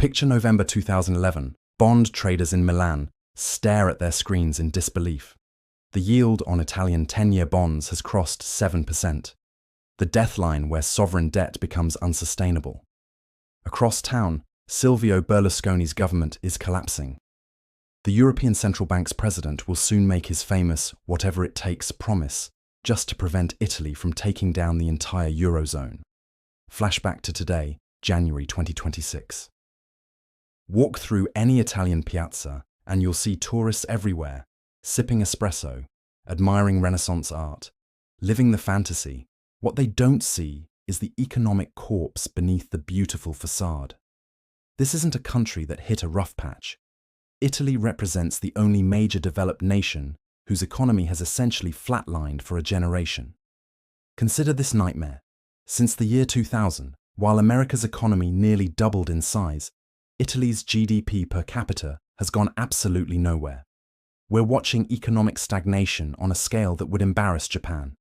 Picture November 2011. Bond traders in Milan stare at their screens in disbelief. The yield on Italian 10-year bonds has crossed 7%. The death line where sovereign debt becomes unsustainable. Across town, Silvio Berlusconi's government is collapsing. The European Central Bank's president will soon make his famous "whatever it takes" promise just to prevent Italy from taking down the entire Eurozone. Flashback to today, January 2026. Walk through any Italian piazza and you'll see tourists everywhere, sipping espresso, admiring Renaissance art, living the fantasy. What they don't see is the economic corpse beneath the beautiful facade. This isn't a country that hit a rough patch. Italy represents the only major developed nation whose economy has essentially flatlined for a generation. Consider this nightmare. Since the year 2000, while America's economy nearly doubled in size, Italy's GDP per capita has gone absolutely nowhere. We're watching economic stagnation on a scale that would embarrass Japan.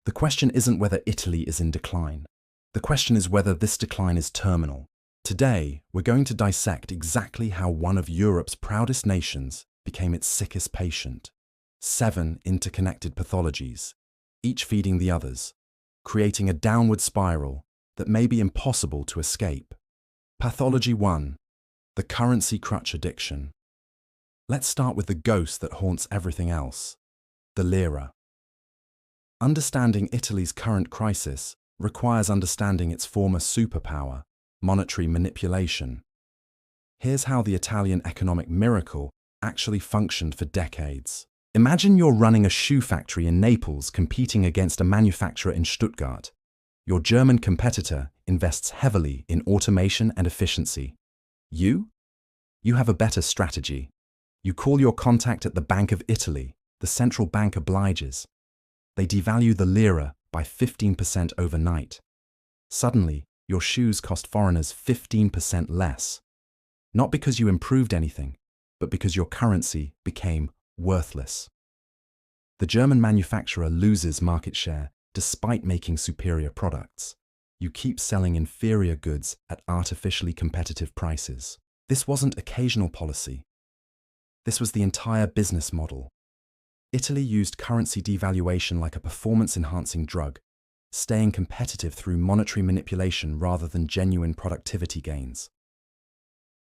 The question isn't whether Italy is in decline. The question is whether this decline is terminal. Today, we're going to dissect exactly how one of Europe's proudest nations became its sickest patient. 7 interconnected pathologies, each feeding the others, creating a downward spiral that may be impossible to escape. Pathology 1. The currency crutch addiction. Let's start with the ghost that haunts everything else, the lira. Understanding Italy's current crisis requires understanding its former superpower, monetary manipulation. Here's how the Italian economic miracle actually functioned for decades. Imagine you're running a shoe factory in Naples competing against a manufacturer in Stuttgart. Your German competitor invests heavily in automation and efficiency. You have a better strategy. You call your contact at the Bank of Italy. The central bank obliges. They devalue the lira by 15% overnight. Suddenly, your shoes cost foreigners 15% less. Not because you improved anything, but because your currency became worthless. The German manufacturer loses market share despite making superior products. You keep selling inferior goods at artificially competitive prices. This wasn't occasional policy. This was the entire business model. Italy used currency devaluation like a performance-enhancing drug, staying competitive through monetary manipulation rather than genuine productivity gains.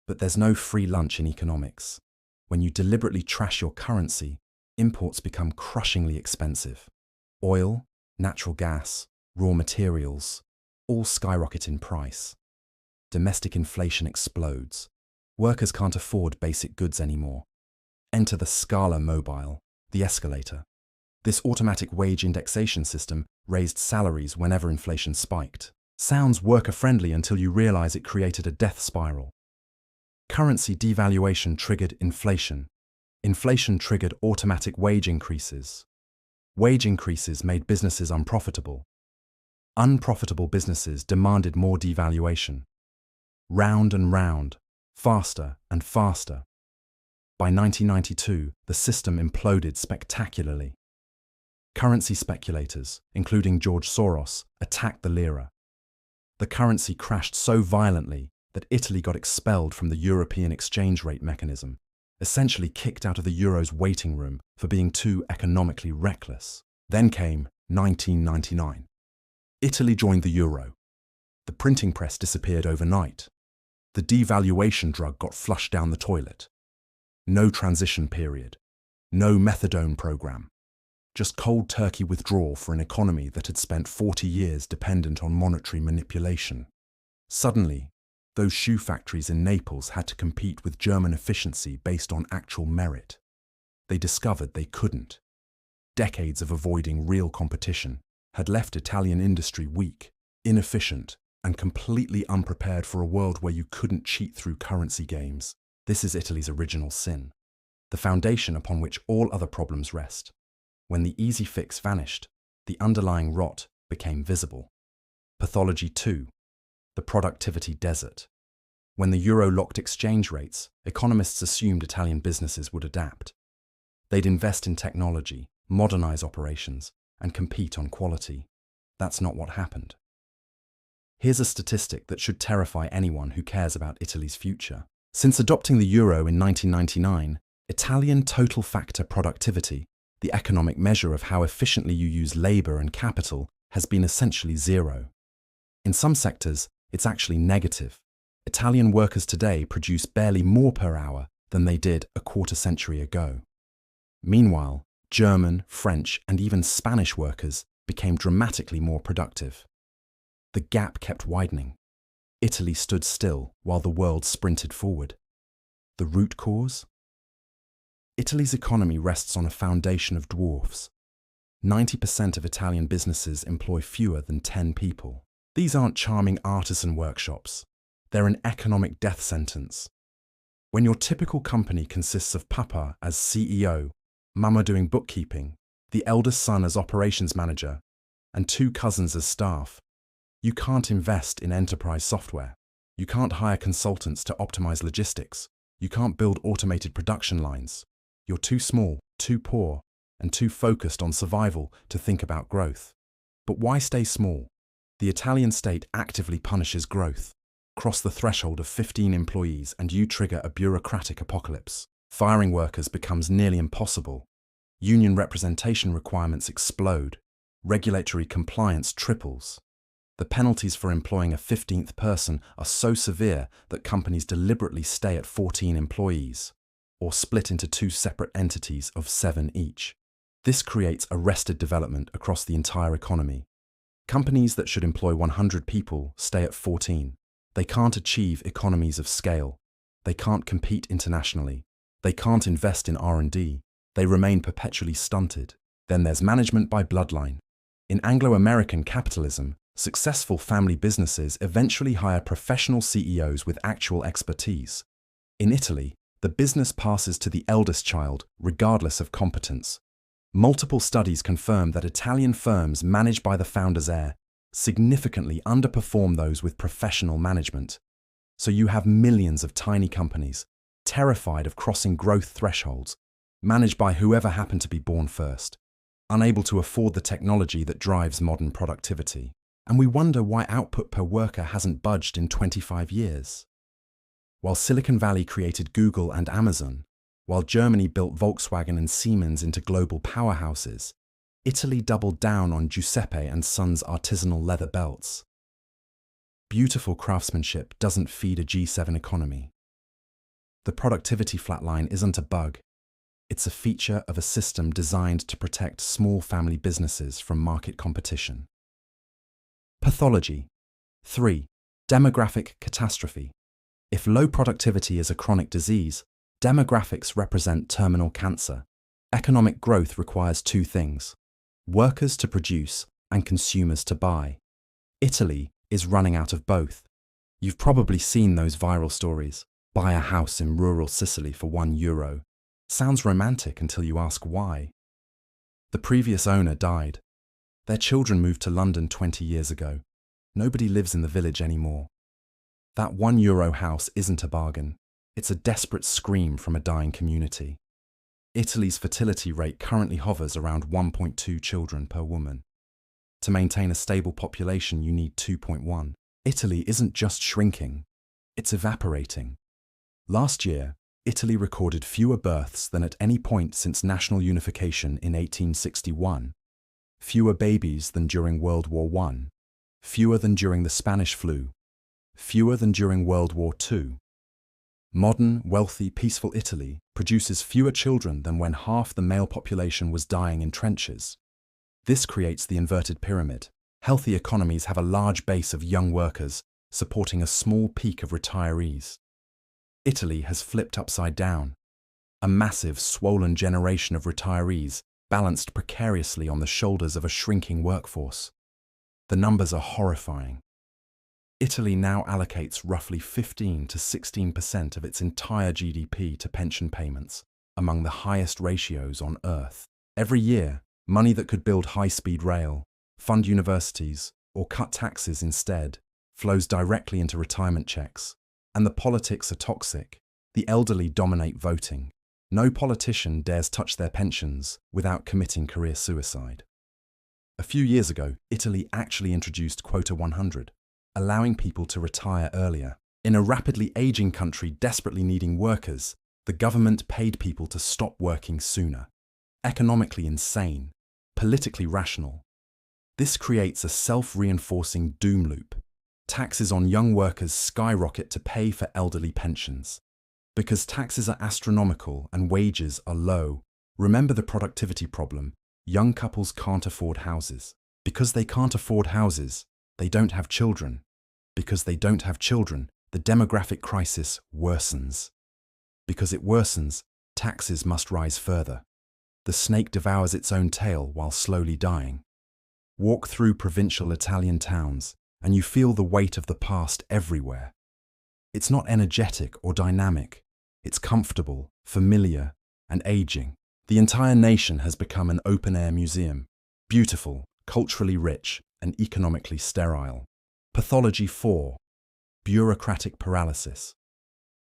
But there's no free lunch in economics. When you deliberately trash your currency, imports become crushingly expensive. Oil, natural gas, raw materials, all skyrocket in price. Domestic inflation explodes. Workers can't afford basic goods anymore. Enter the Scala mobile, the escalator. This automatic wage indexation system raised salaries whenever inflation spiked. Sounds worker-friendly until you realize it created a death spiral. Currency devaluation triggered inflation. Inflation triggered automatic wage increases. Wage increases made businesses unprofitable. Unprofitable businesses demanded more devaluation. Round and round, faster and faster. By 1992, the system imploded spectacularly. Currency speculators, including George Soros, attacked the lira. The currency crashed so violently that Italy got expelled from the European exchange rate mechanism, essentially kicked out of the euro's waiting room for being too economically reckless. Then came 1999. Italy joined the euro. The printing press disappeared overnight. The devaluation drug got flushed down the toilet. No transition period. No methadone program. Just cold turkey withdrawal for an economy that had spent 40 years dependent on monetary manipulation. Suddenly, those shoe factories in Naples had to compete with German efficiency based on actual merit. They discovered they couldn't. Decades of avoiding real competition had left Italian industry weak, inefficient, and completely unprepared for a world where you couldn't cheat through currency games. This is Italy's original sin, the foundation upon which all other problems rest. When the easy fix vanished, the underlying rot became visible. Pathology 2. The productivity desert. When the euro locked exchange rates, economists assumed Italian businesses would adapt. They'd invest in technology, modernize operations, and compete on quality. That's not what happened. Here's a statistic that should terrify anyone who cares about Italy's future. Since adopting the euro in 1999, Italian total factor productivity, the economic measure of how efficiently you use labor and capital, has been essentially zero. In some sectors, it's actually negative. Italian workers today produce barely more per hour than they did a quarter century ago. Meanwhile, German, French, and even Spanish workers became dramatically more productive. The gap kept widening. Italy stood still while the world sprinted forward. The root cause? Italy's economy rests on a foundation of dwarfs. 90% of Italian businesses employ fewer than 10 people. These aren't charming artisan workshops. They're an economic death sentence. When your typical company consists of Papa as CEO, Mama doing bookkeeping, the eldest son as operations manager, and 2 cousins as staff, you can't invest in enterprise software. You can't hire consultants to optimize logistics. You can't build automated production lines. You're too small, too poor, and too focused on survival to think about growth. But why stay small? The Italian state actively punishes growth. Cross the threshold of 15 employees and you trigger a bureaucratic apocalypse. Firing workers becomes nearly impossible. Union representation requirements explode. Regulatory compliance triples. The penalties for employing a 15th person are so severe that companies deliberately stay at 14 employees, or split into 2 separate entities of 7 each. This creates arrested development across the entire economy. Companies that should employ 100 people stay at 14. They can't achieve economies of scale. They can't compete internationally. They can't invest in R&D. They remain perpetually stunted. Then there's management by bloodline. In Anglo-American capitalism, successful family businesses eventually hire professional CEOs with actual expertise. In Italy, the business passes to the eldest child, regardless of competence. Multiple studies confirm that Italian firms managed by the founder's heir significantly underperform those with professional management. So you have millions of tiny companies, terrified of crossing growth thresholds, managed by whoever happened to be born first, unable to afford the technology that drives modern productivity. And we wonder why output per worker hasn't budged in 25 years. While Silicon Valley created Google and Amazon, while Germany built Volkswagen and Siemens into global powerhouses, Italy doubled down on Giuseppe and Sons' artisanal leather belts. Beautiful craftsmanship doesn't feed a G7 economy. The productivity flatline isn't a bug. It's a feature of a system designed to protect small family businesses from market competition. Pathology. 3. Demographic catastrophe. If low productivity is a chronic disease, demographics represent terminal cancer. Economic growth requires 2 things: workers to produce and consumers to buy. Italy is running out of both. You've probably seen those viral stories. Buy a house in rural Sicily for €1. Sounds romantic until you ask why. The previous owner died. Their children moved to London 20 years ago. Nobody lives in the village anymore. That €1 house isn't a bargain. It's a desperate scream from a dying community. Italy's fertility rate currently hovers around 1.2 children per woman. To maintain a stable population, you need 2.1. Italy isn't just shrinking, it's evaporating. Last year, Italy recorded fewer births than at any point since national unification in 1861. Fewer babies than during World War I, fewer than during the Spanish flu, fewer than during World War II. Modern, wealthy, peaceful Italy produces fewer children than when half the male population was dying in trenches. This creates the inverted pyramid. Healthy economies have a large base of young workers supporting a small peak of retirees. Italy has flipped upside down. A massive, swollen generation of retirees balanced precariously on the shoulders of a shrinking workforce. The numbers are horrifying. Italy now allocates roughly 15 to 16% of its entire GDP to pension payments, among the highest ratios on Earth. Every year, money that could build high-speed rail, fund universities, or cut taxes instead, flows directly into retirement checks. And the politics are toxic. The elderly dominate voting. No politician dares touch their pensions without committing career suicide. A few years ago, Italy actually introduced Quota 100, allowing people to retire earlier. In a rapidly aging country desperately needing workers, the government paid people to stop working sooner. Economically insane, politically rational. This creates a self-reinforcing doom loop. Taxes on young workers skyrocket to pay for elderly pensions. Because taxes are astronomical and wages are low, remember the productivity problem. Young couples can't afford houses. Because they can't afford houses, they don't have children. Because they don't have children, the demographic crisis worsens. Because it worsens, taxes must rise further. The snake devours its own tail while slowly dying. Walk through provincial Italian towns, and you feel the weight of the past everywhere. It's not energetic or dynamic. It's comfortable, familiar, and aging. The entire nation has become an open-air museum, beautiful, culturally rich, and economically sterile. Pathology 4. Bureaucratic paralysis.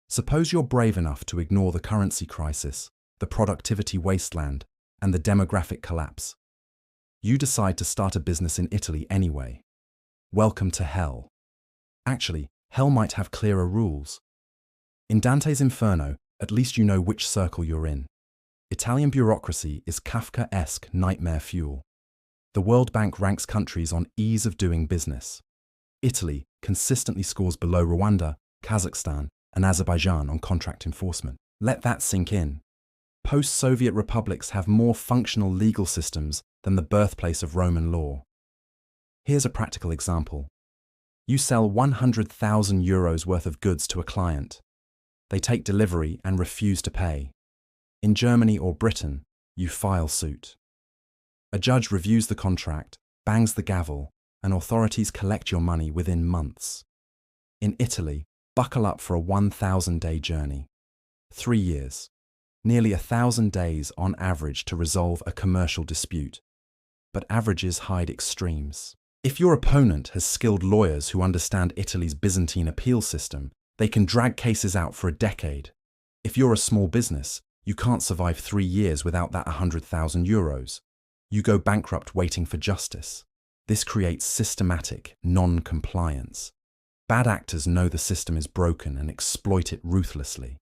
Suppose you're brave enough to ignore the currency crisis, the productivity wasteland, and the demographic collapse. You decide to start a business in Italy anyway. Welcome to hell. Actually, hell might have clearer rules. In Dante's Inferno, at least you know which circle you're in. Italian bureaucracy is Kafkaesque nightmare fuel. The World Bank ranks countries on ease of doing business. Italy consistently scores below Rwanda, Kazakhstan, and Azerbaijan on contract enforcement. Let that sink in. Post-Soviet republics have more functional legal systems than the birthplace of Roman law. Here's a practical example. You sell 100,000 euros worth of goods to a client. They take delivery and refuse to pay. In Germany or Britain, you file suit. A judge reviews the contract, bangs the gavel, and authorities collect your money within months. In Italy, buckle up for a 1,000-day journey. 3 years. Nearly 1,000 days on average to resolve a commercial dispute. But averages hide extremes. If your opponent has skilled lawyers who understand Italy's Byzantine appeal system, they can drag cases out for a decade. If you're a small business, you can't survive 3 years without that 100,000 euros. You go bankrupt waiting for justice. This creates systematic non-compliance. Bad actors know the system is broken and exploit it ruthlessly.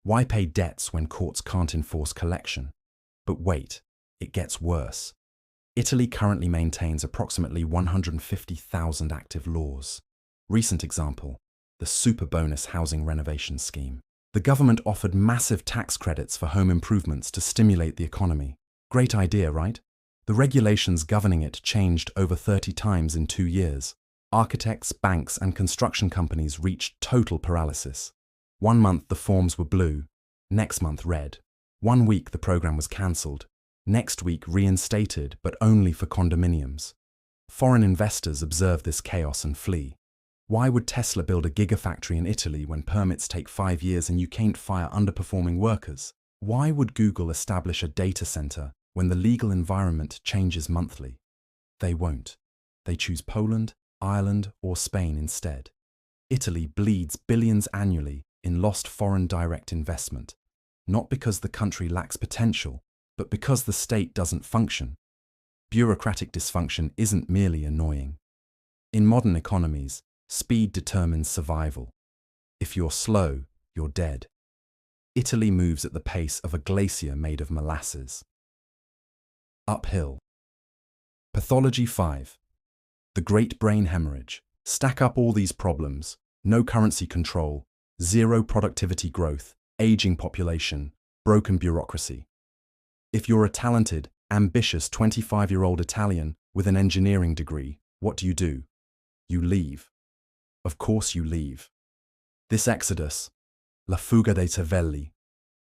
Why pay debts when courts can't enforce collection? But wait, it gets worse. Italy currently maintains approximately 150,000 active laws. Recent example, the super bonus housing renovation scheme. The government offered massive tax credits for home improvements to stimulate the economy. Great idea, right? The regulations governing it changed over 30 times in 2 years. Architects, banks, and construction companies reached total paralysis. 1 month the forms were blue, next month red. 1 week the program was cancelled, next week reinstated, but only for condominiums. Foreign investors observe this chaos and flee. Why would Tesla build a gigafactory in Italy when permits take 5 years and you can't fire underperforming workers? Why would Google establish a data center when the legal environment changes monthly? They won't. They choose Poland, Ireland, or Spain instead. Italy bleeds billions annually in lost foreign direct investment, not because the country lacks potential, but because the state doesn't function. Bureaucratic dysfunction isn't merely annoying. In modern economies, speed determines survival. If you're slow, you're dead. Italy moves at the pace of a glacier made of molasses. Uphill. Pathology 5. The Great Brain Hemorrhage. Stack up all these problems: no currency control, zero productivity growth, aging population, broken bureaucracy. If you're a talented, ambitious 25-year-old Italian with an engineering degree, what do? You leave. Of course you leave. This exodus, la fuga dei cervelli,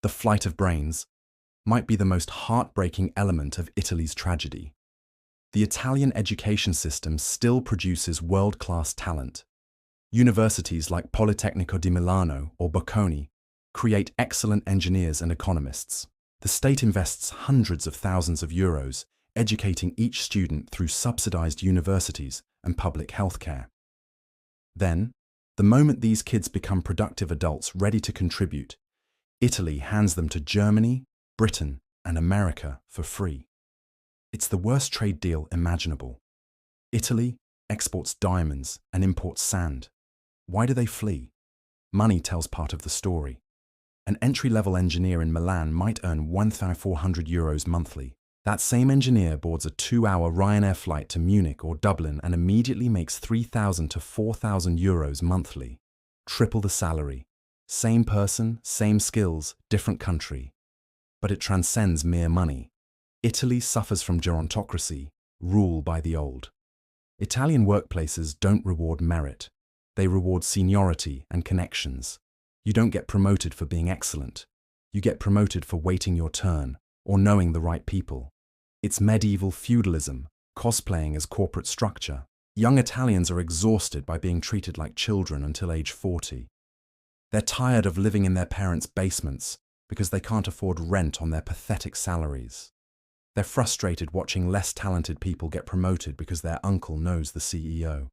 the flight of brains, might be the most heartbreaking element of Italy's tragedy. The Italian education system still produces world-class talent. Universities like Politecnico di Milano or Bocconi create excellent engineers and economists. The state invests hundreds of thousands of euros educating each student through subsidized universities and public healthcare. Then, the moment these kids become productive adults ready to contribute, Italy hands them to Germany, Britain, and America for free. It's the worst trade deal imaginable. Italy, exports diamonds, and imports sand. Why do they flee? Money tells part of the story. An entry-level engineer in Milan might earn €1,400 monthly. That same engineer boards a 2-hour Ryanair flight to Munich or Dublin and immediately makes €3,000 to €4,000 monthly. Triple the salary. Same person, same skills, different country. But it transcends mere money. Italy suffers from gerontocracy, rule by the old. Italian workplaces don't reward merit. They reward seniority and connections. You don't get promoted for being excellent. You get promoted for waiting your turn or knowing the right people. It's medieval feudalism, cosplaying as corporate structure. Young Italians are exhausted by being treated like children until age 40. They're tired of living in their parents' basements because they can't afford rent on their pathetic salaries. They're frustrated watching less talented people get promoted because their uncle knows the CEO.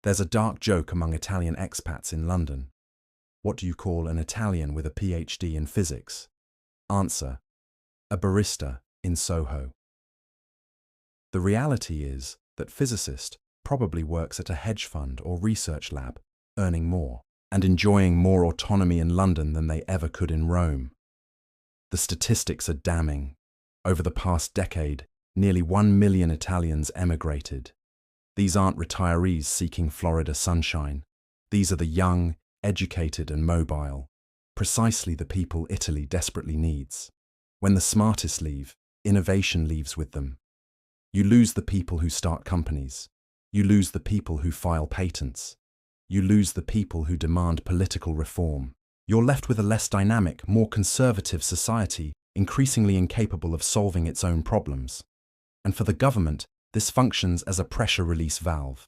There's a dark joke among Italian expats in London. What do you call an Italian with a PhD in physics? Answer: a barista in Soho. The reality is that physicist probably works at a hedge fund or research lab, earning more and enjoying more autonomy in London than they ever could in Rome. The statistics are damning. Over the past decade, nearly 1 million Italians emigrated. These aren't retirees seeking Florida sunshine. These are the young, educated and mobile, precisely the people Italy desperately needs. When the smartest leave, innovation leaves with them. You lose the people who start companies. You lose the people who file patents. You lose the people who demand political reform. You're left with a less dynamic, more conservative society, increasingly incapable of solving its own problems. And for the government, this functions as a pressure release valve.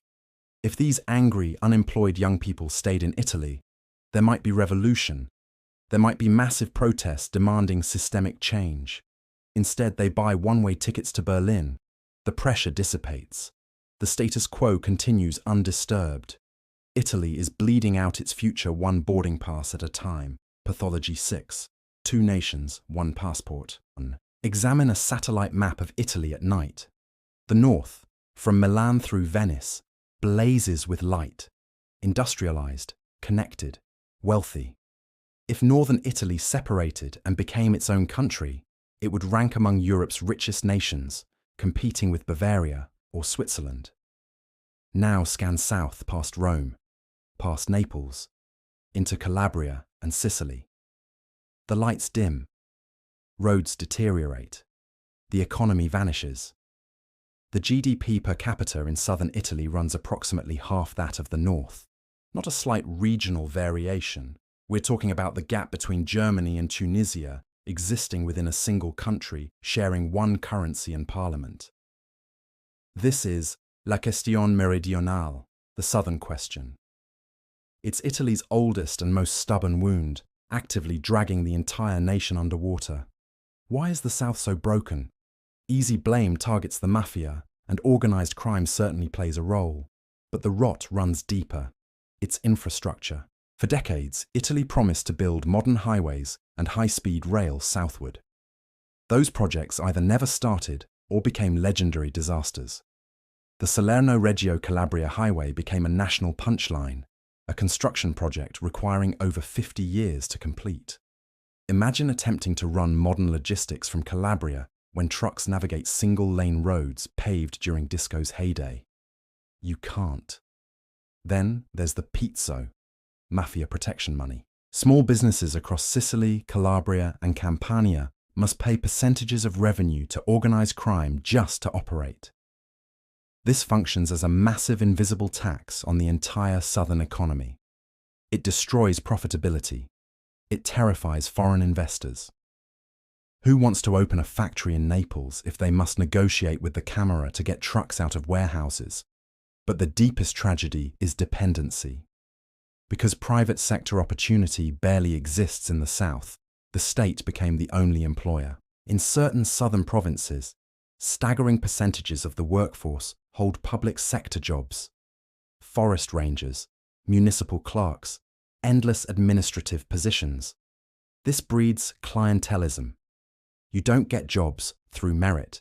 If these angry, unemployed young people stayed in Italy, there might be revolution. There might be massive protests demanding systemic change. Instead, they buy one-way tickets to Berlin. The pressure dissipates. The status quo continues undisturbed. Italy is bleeding out its future one boarding pass at a time. Pathology 6. 2 nations, 1 passport. Examine a satellite map of Italy at night. The north, from Milan through Venice, blazes with light. Industrialized, connected, wealthy. If northern Italy separated and became its own country, it would rank among Europe's richest nations, competing with Bavaria or Switzerland. Now scan south past Rome, past Naples, into Calabria and Sicily. The lights dim. Roads deteriorate. The economy vanishes. The GDP per capita in southern Italy runs approximately half that of the north. Not a slight regional variation. We're talking about the gap between Germany and Tunisia existing within a single country, sharing one currency and parliament. This is la question meridionale, the southern question. It's Italy's oldest and most stubborn wound, actively dragging the entire nation underwater. Why is the south so broken? Easy blame targets the mafia, and organized crime certainly plays a role. But the rot runs deeper. It's infrastructure. For decades, Italy promised to build modern highways and high-speed rail southward. Those projects either never started or became legendary disasters. The Salerno-Reggio Calabria Highway became a national punchline, a construction project requiring over 50 years to complete. Imagine attempting to run modern logistics from Calabria when trucks navigate single-lane roads paved during disco's heyday. You can't. Then there's the pizzo, mafia protection money. Small businesses across Sicily, Calabria and Campania must pay percentages of revenue to organized crime just to operate. This functions as a massive invisible tax on the entire southern economy. It destroys profitability. It terrifies foreign investors. Who wants to open a factory in Naples if they must negotiate with the Camera to get trucks out of warehouses? But the deepest tragedy is dependency. Because private sector opportunity barely exists in the south, the state became the only employer. In certain southern provinces, staggering percentages of the workforce hold public sector jobs. Forest rangers, municipal clerks, endless administrative positions. This breeds clientelism. You don't get jobs through merit.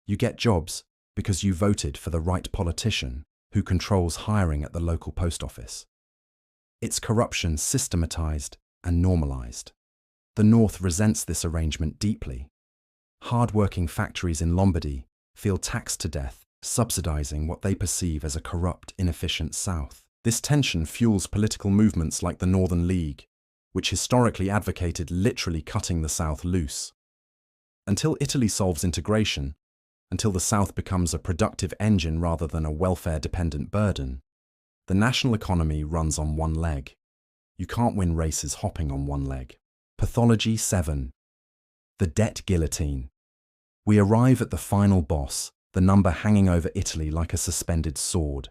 You get jobs because you voted for the right politician, who controls hiring at the local post office. Its corruption systematized and normalized. The North resents this arrangement deeply. Hard-working factories in Lombardy feel taxed to death, subsidizing what they perceive as a corrupt, inefficient South. This tension fuels political movements like the Northern League, which historically advocated literally cutting the South loose. Until Italy solves integration, until the South becomes a productive engine rather than a welfare-dependent burden, the national economy runs on one leg. You can't win races hopping on one leg. Pathology 7. The debt guillotine. We arrive at the final boss, the number hanging over Italy like a suspended sword.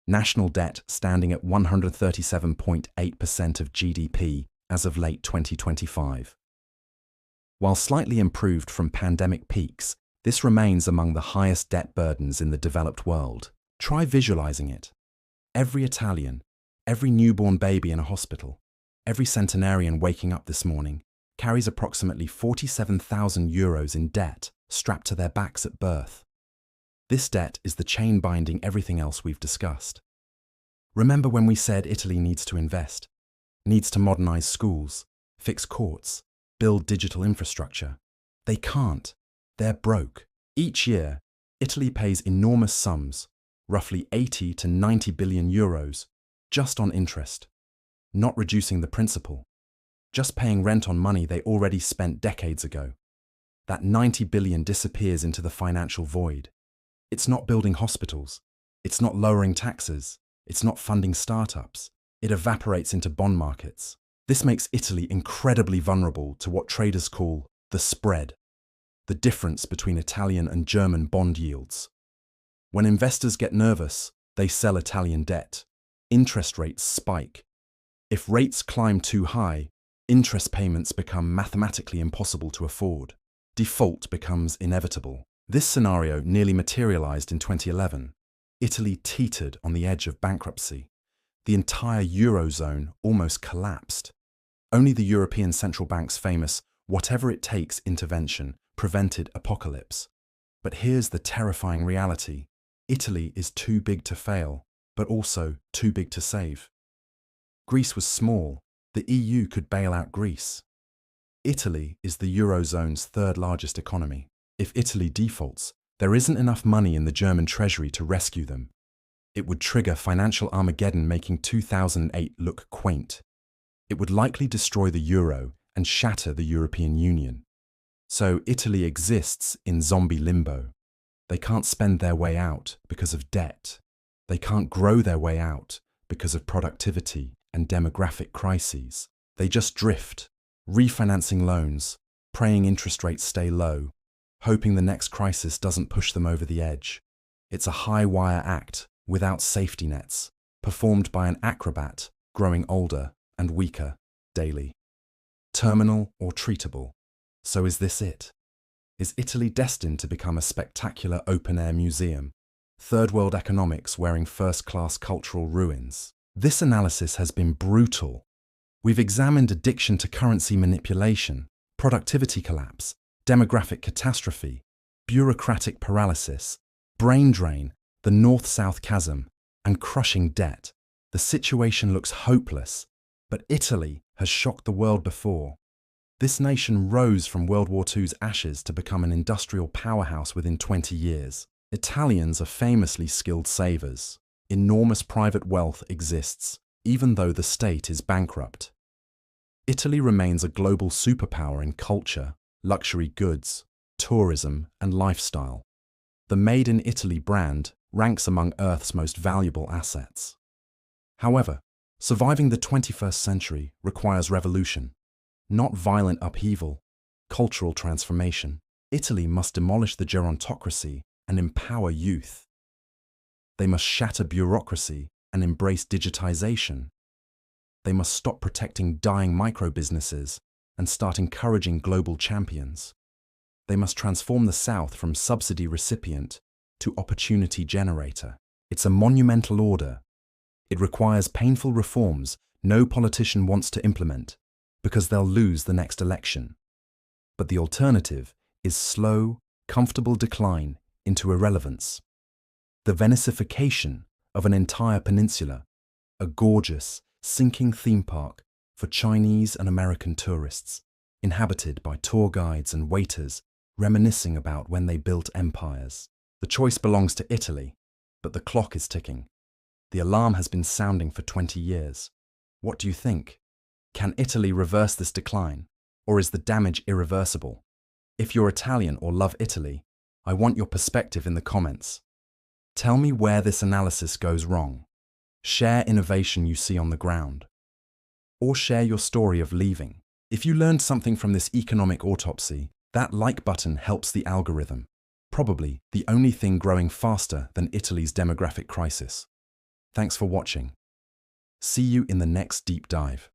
National debt standing at 137.8% of GDP as of late 2025. While slightly improved from pandemic peaks, this remains among the highest debt burdens in the developed world. Try visualizing it. Every Italian, every newborn baby in a hospital, every centenarian waking up this morning carries approximately 47,000 euros in debt strapped to their backs at birth. This debt is the chain binding everything else we've discussed. Remember when we said Italy needs to invest, needs to modernize schools, fix courts, build digital infrastructure? They can't. They're broke. Each year, Italy pays enormous sums, roughly 80 to 90 billion euros, just on interest, not reducing the principal, just paying rent on money they already spent decades ago. That 90 billion disappears into the financial void. It's not building hospitals. It's not lowering taxes. It's not funding startups. It evaporates into bond markets. This makes Italy incredibly vulnerable to what traders call the spread, the difference between Italian and German bond yields. When investors get nervous, they sell Italian debt. Interest rates spike. If rates climb too high, interest payments become mathematically impossible to afford. Default becomes inevitable. This scenario nearly materialized in 2011. Italy teetered on the edge of bankruptcy. The entire Eurozone almost collapsed. Only the European Central Bank's famous whatever it takes intervention prevented apocalypse. But here's the terrifying reality. Italy is too big to fail, but also too big to save. Greece was small. The EU could bail out Greece. Italy is the Eurozone's third largest economy. If Italy defaults, there isn't enough money in the German treasury to rescue them. It would trigger financial Armageddon, making 2008 look quaint. It would likely destroy the euro and shatter the European Union. So Italy exists in zombie limbo. They can't spend their way out because of debt. They can't grow their way out because of productivity and demographic crises. They just drift, refinancing loans, praying interest rates stay low, hoping the next crisis doesn't push them over the edge. It's a high-wire act without safety nets, performed by an acrobat growing older and weaker daily. Terminal or treatable. So is this it? Is Italy destined to become a spectacular open-air museum? Third world economics wearing first-class cultural ruins? This analysis has been brutal. We've examined addiction to currency manipulation, productivity collapse, demographic catastrophe, bureaucratic paralysis, brain drain, the north-south chasm, and crushing debt. The situation looks hopeless, but Italy has shocked the world before. This nation rose from World War II's ashes to become an industrial powerhouse within 20 years. Italians are famously skilled savers. Enormous private wealth exists, even though the state is bankrupt. Italy remains a global superpower in culture, luxury goods, tourism, and lifestyle. The Made in Italy brand ranks among Earth's most valuable assets. However, surviving the 21st century requires revolution, not violent upheaval, cultural transformation. Italy must demolish the gerontocracy and empower youth. They must shatter bureaucracy and embrace digitization. They must stop protecting dying micro-businesses and start encouraging global champions. They must transform the South from subsidy recipient to opportunity generator. It's a monumental order. It requires painful reforms no politician wants to implement because they'll lose the next election. But the alternative is slow, comfortable decline into irrelevance. The Venicification of an entire peninsula, a gorgeous, sinking theme park for Chinese and American tourists, inhabited by tour guides and waiters reminiscing about when they built empires. The choice belongs to Italy, but the clock is ticking. The alarm has been sounding for 20 years. What do you think? Can Italy reverse this decline, or is the damage irreversible? If you're Italian or love Italy, I want your perspective in the comments. Tell me where this analysis goes wrong. Share innovation you see on the ground. Or share your story of leaving. If you learned something from this economic autopsy, that like button helps the algorithm. Probably the only thing growing faster than Italy's demographic crisis. Thanks for watching. See you in the next deep dive.